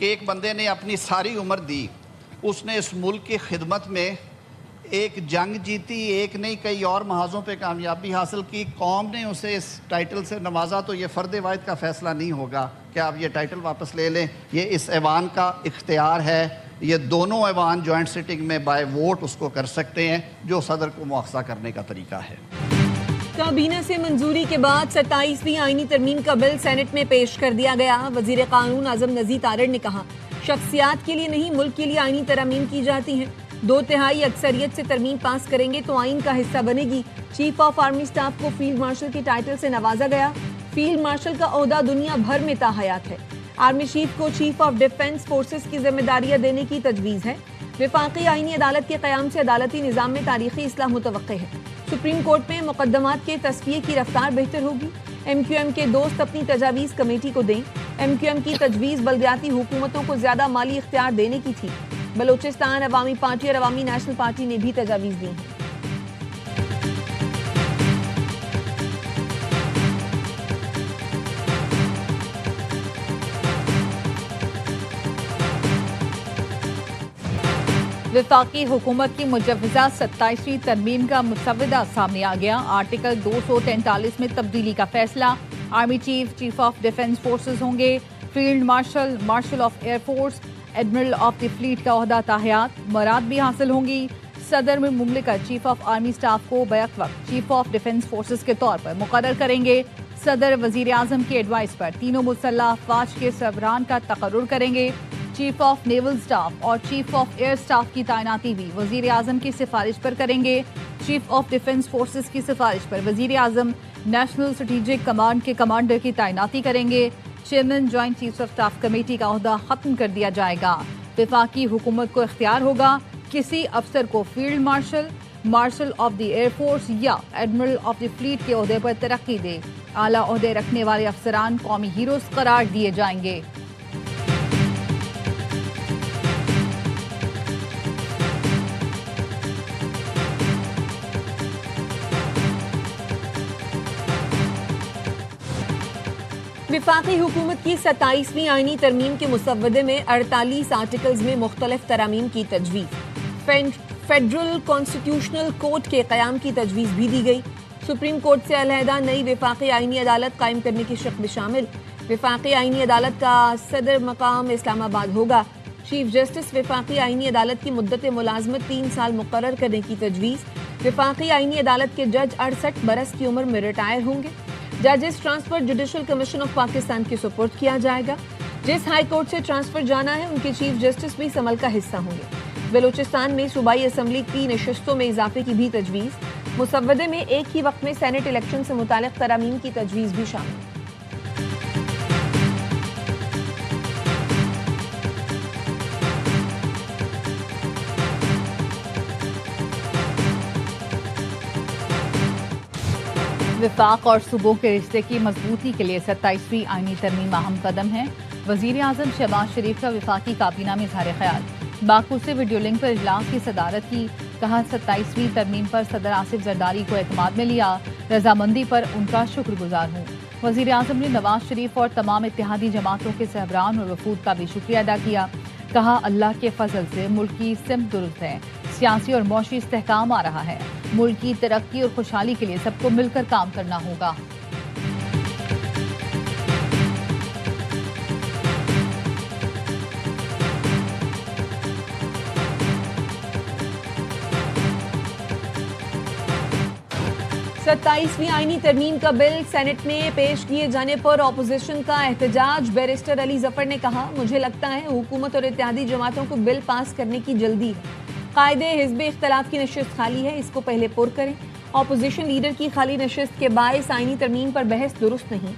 कि एक बंदे ने अपनी सारी उम्र दी, उसने इस मुल्क की खिदमत में एक जंग जीती, एक नहीं कई और महाजों पे कामयाबी हासिल की, कौम ने उसे इस टाइटल से नवाजा, तो ये फ़र्द वाहिद का फ़ैसला नहीं होगा कि आप ये टाइटल वापस ले लें। ये इस ऐवान का इख्तियार है, ये दोनों ऐवान जॉइंट सिटिंग में बाय वोट उसको कर सकते हैं, जो सदर को मुआखजा करने का तरीका है। काबीना से मंजूरी के बाद 27वीं आईनी तरमीम का बिल सेनेट में पेश कर दिया गया। वजीर कानून आजम नज़ीर तारड़ ने कहा, शख्सियात के लिए नहीं मुल्क के लिए आईनी तरमीम की जाती हैं। 2/3 अक्सरियत से तरमीम पास करेंगे तो आइन का हिस्सा बनेगी। चीफ ऑफ आर्मी स्टाफ को फील्ड मार्शल के टाइटल से नवाजा गया। फील्ड मार्शल का ओहदा दुनिया भर में ताहयात है। आर्मी चीफ को चीफ ऑफ डिफेंस फोर्सेस की जिम्मेदारियां देने की तजवीज़ है। वफाकी आईनी अदालत के क़याम से अदालती निज़ाम में तारीखी इस्लाह मुतवक्के है। सुप्रीम कोर्ट में मुकदमात के तस्वीर की रफ्तार बेहतर होगी। MQM के दोस्त अपनी तजावीज़ कमेटी को दें। MQM की तजवीज़ बल्दियाती हुकूमतों को ज़्यादा माली इख्तियार देने की थी। बलोचिस्तान अवामी पार्टी और अवामी नेशनल पार्टी ने भी तजावीज़ दी हैं। वफाकी हुकूमत की मुजव्वज़ा 27वीं तरमीम का मुसवदा सामने आ गया। आर्टिकल 243 में तब्दीली का फैसला। Army chief chief of defence forces होंगे। Field marshal marshal of air force admiral of the fleet का ओहदा ताहयात मराद भी हासिल होंगी। सदर में मुमलिकत चीफ ऑफ आर्मी स्टाफ को बैक वक्त चीफ ऑफ डिफेंस फोर्सेस के तौर पर मुकर्रर करेंगे। सदर वजीर आजम की एडवाइस पर तीनों मुसल्लह अफवाज के सरबराहान का तकर्रुर करेंगे। चीफ ऑफ नेवल स्टाफ और चीफ ऑफ एयर स्टाफ की तैनाती भी वजीर आजम की सिफारिश पर करेंगे। चीफ ऑफ डिफेंस फोर्सेस की सिफारिश पर वजीर आजम नेशनल स्ट्रेटेजिक कमांड के कमांडर की तैनाती करेंगे। Chairman joint chief of staff committee का ओहदा खत्म कर दिया जाएगा। वफाकी हुकूमत को इख्तियार होगा किसी अफसर को field marshal marshal of the air force या एडमिरल ऑफ द फ्लीट के ओहदे पर तरक्की दे। आला ओहदे रखने वाले अफसरान कौमी हीरोज करार दिए जाएंगे। वफाकी हुकूमत की 27वीं आईनी तरमीम के मुसवदे में 48 आर्टिकल्स में मुख्तलिफ तरामीम की तजवीज़। फेडरल कॉन्स्टिट्यूशनल कोर्ट के क़याम की तजवीज़ भी दी गई। सुप्रीम कोर्ट से अलहदा नई वफाकी आईनी अदालत कायम करने की शर्त में शामिल। वफाकी आईनी अदालत का सदर मकाम इस्लामाबाद होगा। चीफ जस्टिस वफाकी आईनी अदालत की मुद्दत मुलाजमत 3 साल मुकर्रर करने की तजवीज़। वफाकी आईनी अदालत के जज 68 बरस की उम्र में रिटायर होंगे। जजेस transfer judicial commission of Pakistan के सुपुर्द किया जाएगा। जिस हाई कोर्ट से ट्रांसफर जाना है उनके चीफ जस्टिस भी इस अमल का हिस्सा होंगे। बलोचिस्तान में सूबाई असम्बली की नशिस्तों में इजाफे की भी तजवीज़। मुसवदे में एक ही वक्त में सेनेट इलेक्शन से मुतालिक तरामीम की तजवीज़ भी शामिल। वफाक और सूबों के रिश्ते की मजबूती के लिए 27वीं आईनी तरमीम अहम कदम है। वजीर आजम शहबाज शरीफ का वफाकी काबीना में इज़हार ख्याल। बाकू से वीडियो लिंक पर इजलास की सदारत की। कहा 27वीं तरमीम पर सदर आसिफ जरदारी को एतमाद में लिया। रजामंदी पर उनका शुक्रगुजार हूँ। वजीर आजम ने नवाज शरीफ और तमाम इत्तेहादी जमातों के सहबरान और वफूद का भी शुक्रिया अदा किया। कहा अल्लाह के फजल से मुल्क की सिमत दुरुस्त है। सियासी और मौशी इस्तेहकाम आ रहा है। मुल्क की तरक्की और खुशहाली के लिए सबको मिलकर काम करना होगा। सत्ताईसवीं आईनी तरमीम का बिल सेनेट में पेश किए जाने पर अपोजिशन का एहतजाज। बैरिस्टर अली जफर ने कहा, मुझे लगता है हुकूमत और इत्तेहादी जमातों को बिल पास करने की जल्दी है। कायदे हिज़्ब इख्तिलाफ की नशिस्त खाली है, इसको पहले पुर करें। अपोजिशन लीडर की खाली नशिस्त के बायस आईनी तरमीम पर बहस दुरुस्त नहीं।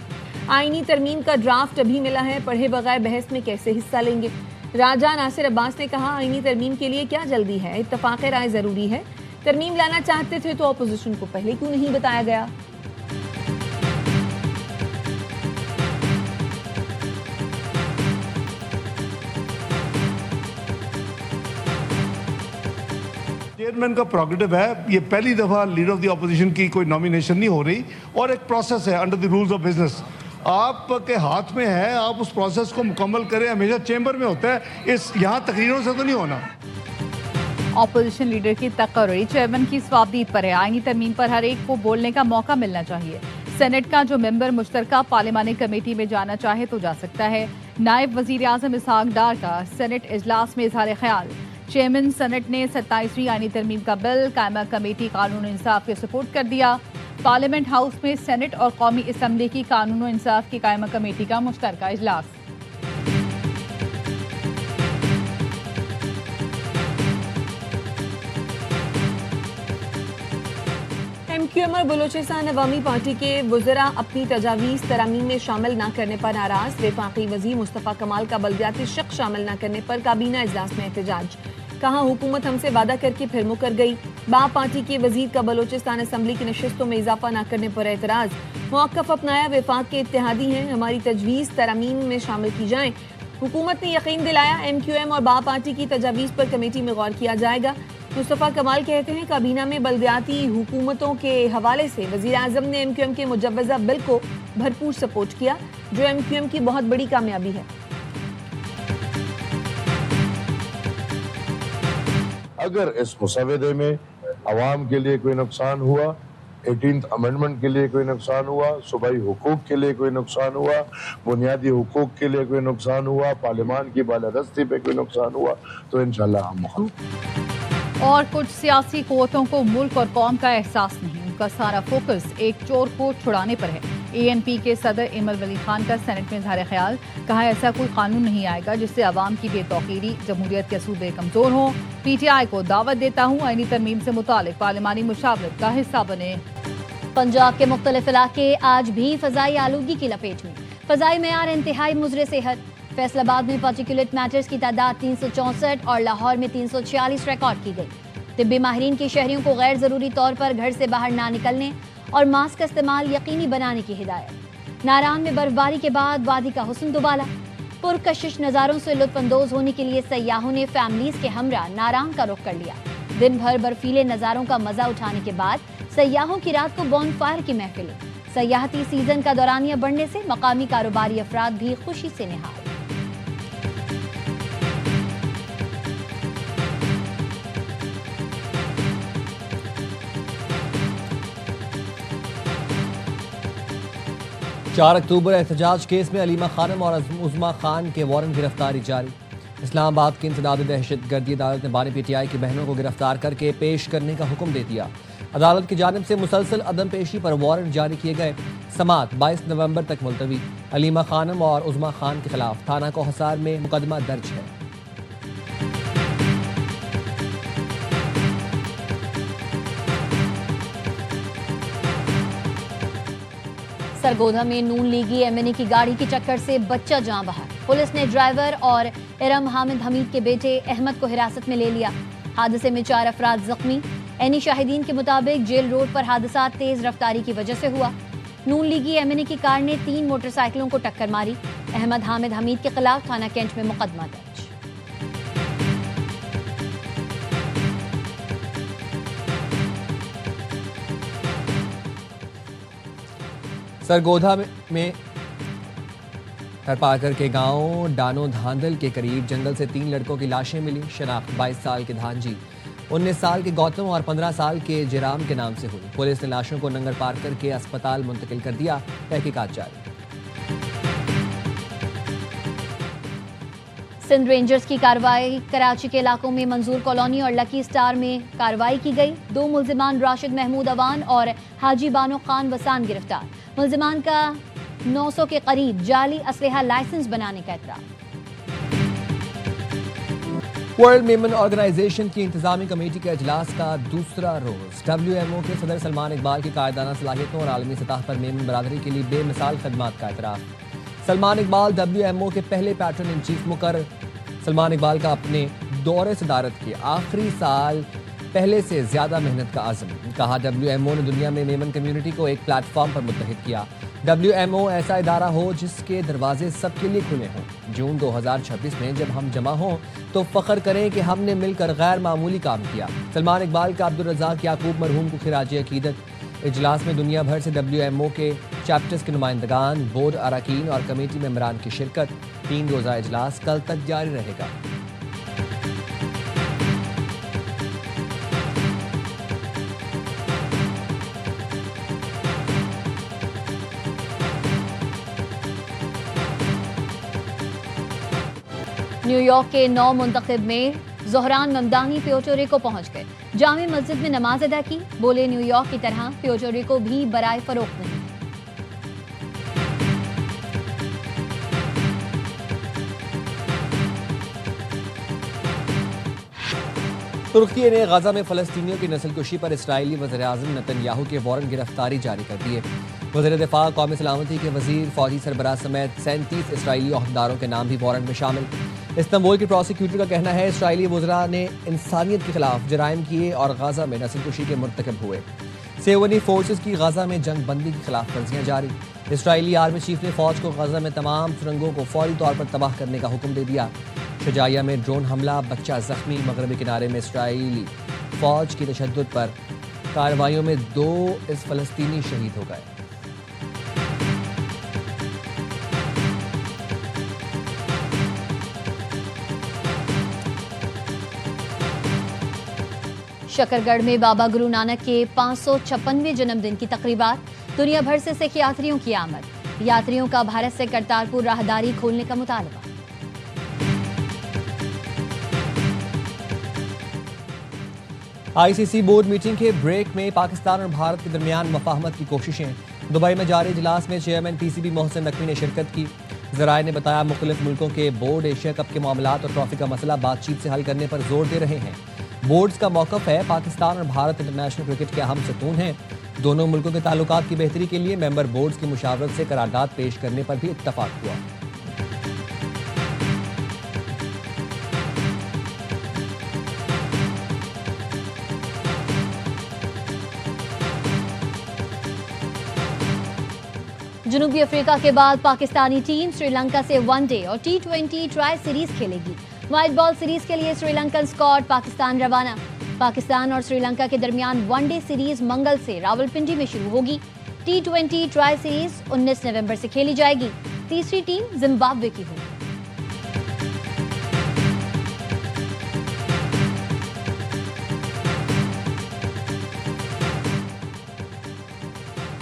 आईनी तरमीम का ड्राफ्ट अभी मिला है, पढ़े बगैर बहस में कैसे हिस्सा लेंगे। राजा नासिर अब्बास ने कहा, आईनी तरमीम के लिए क्या जल्दी है, इत्तफाक़ राय ज़रूरी है। तरमीम लाना चाहते थे तो अपोजिशन को पहले क्यों नहीं बताया गया। चेयरमैन का प्रोग्रेटिव है, ये पहली दफा लीडर ऑफ द ऑपोजिशन की कोई नॉमिनेशन नहीं हो रही और एक प्रोसेस है under the rules of business. आपके हाथ में है, आप उस प्रोसेस को मुकम्मल करें। हमेशा चेंबर में होता है, इस यहाँ तकरीरों से तो नहीं होना। ऑपोजिशन लीडर की तकर्री चेयरमैन की स्वाबदीद पर है। आईनी तरमीम पर हर एक को बोलने का मौका मिलना चाहिए। सेनेट का जो मेंबर मुश्तरका पार्लिमानी कमेटी में जाना चाहे तो जा सकता है। नायब वजीर आजम इसहाक डार का सेनेट इजलास में इजहार ख्याल। चेयरमैन सेनेट ने 27वीं आईनी तरमीम का बिल कायमा कमेटी कानून इंसाफ के सपोर्ट कर दिया। पार्लियामेंट हाउस में सेनेट और कौमी असम्बली की कानून इंसाफ की कायमा कमेटी का मुश्तरका इजलास। MQM और बलूचिस्तान अवामी पार्टी के वज़रा अपनी तजावीज़ तरामीम में शामिल न करने पर नाराज। वफाकी वज़ीर मुस्तफ़ा कमाल का बल्दियाती शक शामिल न करने पर काबीना इजलास में एहतजाज। कहा हुकूमत हमसे वादा करके फिर मुकर गई। बाप पार्टी के वजीर का बलूचिस्तान असम्बली की नशिस्तों में इजाफा न करने पर एतराज। मौक़िफ़ अपनाया, वफाक के इत्तेहादी हैं, हमारी तजवीज़ तरामीम में शामिल की जाएं। हुकूमत ने यकीन दिलाया MQM और बाप पार्टी की तजावीज़ पर कमेटी में गौर किया जाएगा। मुस्तफ़ा कमाल कहते हैं काबीना में बल्दियाती हुकूमतों के हवाले से वज़ीर आज़म ने MQM के मुजव्वज़ा बिल को भरपूर सपोर्ट किया, जो MQM की बहुत बड़ी कामयाबी है। अगर इस मुसवदे में अवाम के लिए कोई नुकसान हुआ, 18th अमेंडमेंट के लिए कोई नुकसान हुआ, सूबाई हुकूक के लिए कोई नुकसान हुआ, बुनियादी हुकूक के लिए कोई नुकसान हुआ, पार्लियामान की बालादस्ती पे कोई नुकसान हुआ, तो इंशाल्लाह हम मुखालिफ। और कुछ सियासी क़ुव्वतों को मुल्क और कौम का एहसास नहीं, उनका सारा फोकस एक चोर को छुड़ाने पर है। ANP के सदर इमल वली खान का सेनेट में इजहार ख्याल। कहा ऐसा कोई कानून नहीं आएगा जिससे अवाम की बेतौकीरी, जमहूरियत के असूल कमजोर हो। PTI को दावत देता हूँ आईनी तरमीम से मुतालिक पार्लिमानी मुशावरत का हिस्सा बने। पंजाब के मुख्तलिफ इलाके आज भी फजाई आलूगी की लपेट में। फजाई मेयार इंतहाई मुजरे सेहत। फैसलाबाद में पार्टिकुलेट मैटर्स की तादाद 364 और लाहौर में 346 रिकॉर्ड की गई। तिब्बी माहिरीन की शहरियों को गैर जरूरी तौर पर घर से बाहर ना निकलने और मास्क का इस्तेमाल यकीनी बनाने की हिदायत। नारान में बर्फबारी के बाद वादी का हुस्न दुबाला। पुरकशिश नज़ारों से लुत्फानंदोज होने के लिए सयाहों ने फैमिलीज के हमरा नारान का रुख कर लिया। दिन भर बर्फीले नज़ारों का मजा उठाने के बाद सयाहों की रात को बॉनफायर की महफिलें। सयाहती सीजन का दौरानिया बढ़ने से मकामी कारोबारी अफराद भी खुशी से निहाल। चार अक्टूबर एहतजाज केस में अलीमा खानम और उज़मा खान के वारंट गिरफ्तारी जारी। इस्लामाबाद की इंसदाद दहशत गर्दी अदालत ने बानी PTI की बहनों को गिरफ्तार करके पेश करने का हुक्म दे दिया। अदालत की जानिब से मुसलसल अदम पेशी पर वारंट जारी किए गए। समात 22 नवंबर तक मुलतवी। अलीमा खानम और उज़मा खान के खिलाफ थाना कोहसार में मुकदमा दर्ज है। सरगोधा में नून लीगी MNA की गाड़ी की टक्कर से बच्चा जान बहा। पुलिस ने ड्राइवर और इरम हामिद हमीद के बेटे अहमद को हिरासत में ले लिया। हादसे में 4 अफराद जख्मी। एनी शाहिदीन के मुताबिक जेल रोड पर हादसा तेज रफ्तारी की वजह से हुआ। नून लीगी MNA की कार ने 3 मोटरसाइकिलों को टक्कर मारी। अहमद हामिद हमीद के खिलाफ थाना कैंट में मुकदमा दर्ज। सरगोधा में हरपाकर के गांव डानो धांधल के करीब जंगल से 3 लड़कों की लाशें मिली। शनाख्त 22 साल के धानजी, 19 साल के गौतम और 15 साल के जयराम के नाम से हुई। पुलिस ने लाशों को नंगर पार करके अस्पताल मुंतकिल कर दिया। तहकीकात जारी। सिंध रेंजर्स की कार्रवाई। कराची के इलाकों में मंजूर कॉलोनी और लकी स्टार में कार्रवाई की गई। 2 मुल्जिमान राशिद महमूद अवान और हाजी बानो खान वसान गिरफ्तार। मुल्जिमान का 900 के करीब जाली असलहा लाइसेंस बनाने का इतराफ़। वर्ल्ड मेमन ऑर्गेनाइजेशन की इंतजामी कमेटी के अजलास का दूसरा रोज। WMO के सदर सलमान इकबाल की कायदाना सलाहियतों और आलमी सतह पर मेमन बरादरी के लिए बेमिसाल खदमात का इतराफ़। सलमान इकबाल WMO के पहले पैटर्न इन चीफ मुकर्रर। सलमान इकबाल का अपने दौरे सदारत के आखिरी साल पहले से ज्यादा मेहनत का आज़म। कहा WMO ने दुनिया में मेमन कम्युनिटी को एक प्लेटफॉर्म पर मुत्तहिद किया। WMO ऐसा इदारा हो जिसके दरवाजे सबके लिए खुले हों। जून 2026 में जब हम जमा हों तो फख्र करें कि हमने मिलकर गैर मामूली काम किया। सलमान इकबाल का अब्दुल रज़ाक याकूब मरहूम को खिराज अकीदत। इजलास में दुनिया भर से WMO के चैप्टर्स के नुमाइंदगान, बोर्ड अरकान और कमेटी मेंबरान की शिरकत। 3 रोज़ा इजलास कल तक जारी रहेगा। न्यूयॉर्क के 9 मुंतखब mayor Zohran Mamdani Puerto Rico पहुंच गए। जामे मस्जिद में नमाज अदा की। बोले, न्यूयॉर्क की तरह प्यूर्टो रिको भी बराए फरोख्त नहीं। तुर्की ने गजा में फ़लस्तीनियों की नस्लकुशी पर इस्राईली वज़ीर-ए-आज़म नेतन्याहू के वारंट गिरफ्तारी जारी कर दिए। वज़ीर दिफ़ा, कौमी सलामती के वज़ीर, फ़ौजी सरबराह समेत 37 इस्राईली अहदेदारों के नाम भी वारंट में शामिल। इस्तांबुल के प्रोसिक्यूटर का कहना है इस्राईली वज़रा ने इंसानियत के खिलाफ जराइम किए और गजा में नस्लकुशी के मुर्तकब हुए। सेवनी फोर्सेस की गजा में जंग बंदी की खिलाफ वर्जियाँ जारी। इस्राईली आर्मी चीफ ने फ़ौज को गजा में तमाम सुरंगों को फौरी तौर पर तबाह करने का हुक्म दे दिया। शुजाइया में ड्रोन हमला, बच्चा जख्मी। मगरबी किनारे में इस्राईली फ़ौज की तशद्दुद पर कार्रवाइयों में 2 फ़लस्तीनी शहीद हो गए। शकरगढ़ में बाबा गुरु नानक के 556वें जन्मदिन की तकरीबात। दुनिया भर से सिख यात्रियों की आमद। यात्रियों का भारत से करतारपुर राहदारी खोलने का मुतालबा। ICC बोर्ड मीटिंग के ब्रेक में पाकिस्तान और भारत के दरमियान मफाहमत की कोशिशें। दुबई में जारी इजलास में चेयरमैन PCB मोहसिन नकवी ने शिरकत की। ज़राए ने बताया मुख्तलिफ मुल्कों के बोर्ड एशिया कप के मामलात और ट्रॉफी का मसला बातचीत से हल करने पर जोर दे रहे हैं। बोर्ड्स का मौक़िफ़ है पाकिस्तान और भारत इंटरनेशनल क्रिकेट के अहम सतून हैं। दोनों मुल्कों के ताल्लुकात की बेहतरी के लिए मेंबर बोर्ड्स की मुशावरत से करारदाद पेश करने पर भी इत्तफाक हुआ। जनूबी अफ्रीका के बाद पाकिस्तानी टीम श्रीलंका से वनडे और T20 ट्राई सीरीज खेलेगी। व्हाइट बॉल सीरीज के लिए श्रीलंकन स्क्वाड पाकिस्तान रवाना। पाकिस्तान और श्रीलंका के दरमियान वनडे सीरीज मंगल से रावलपिंडी में शुरू होगी। T20 ट्राई सीरीज 19 नवंबर से खेली जाएगी। तीसरी टीम जिम्बाब्वे की होगी।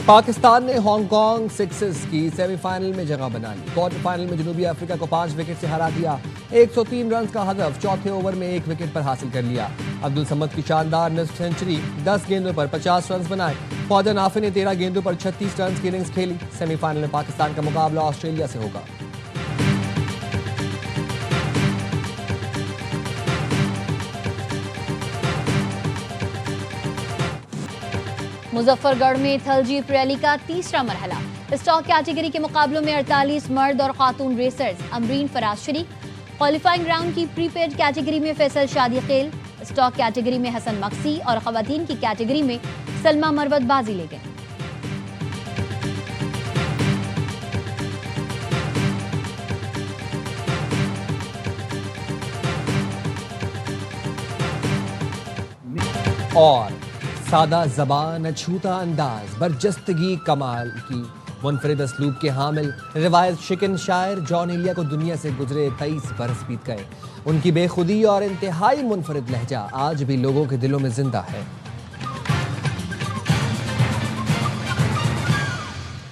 पाकिस्तान ने हांगकांग सिक्सर्स की सेमीफाइनल में जगह बना ली। क्वार्टर फाइनल में जनूबी अफ्रीका को 5 विकेट से हरा दिया। 103 रन का हदफ चौथे ओवर में 1 विकेट पर हासिल कर लिया। अब्दुल समद की शानदार निस्फ सेंचुरी। 10 गेंदों पर 50 रन बनाए। ख्वाजा नाफी ने 13 गेंदों पर 36 रन की इनिंग्स खेली। सेमीफाइनल में पाकिस्तान का मुकाबला ऑस्ट्रेलिया से होगा। मुजफ्फरगढ़ में थल जीप रैली का तीसरा मरहला। स्टॉक कैटेगरी के मुकाबलों में 48 मर्द और खातून रेसर्स अमरीन फराज शरीक। क्वालिफाइंग राउंड की प्रीपेड कैटेगरी में फैसल शादी खेल, स्टॉक कैटेगरी में हसन मक्सी और खवातीन की कैटेगरी में सलमा मरवत बाजी ले गए। और सादा ज़बान, अछूता अंदाज, बरजस्तगी कमाल की मुनफरिद असलूब के हामिल रिवायत शिकन शायर जॉन एलिया को दुनिया से गुजरे 23 बरस बीत गए। उनकी बेखुदी और इंतहाई मुनफरिद लहजा आज भी लोगों के दिलों में जिंदा है।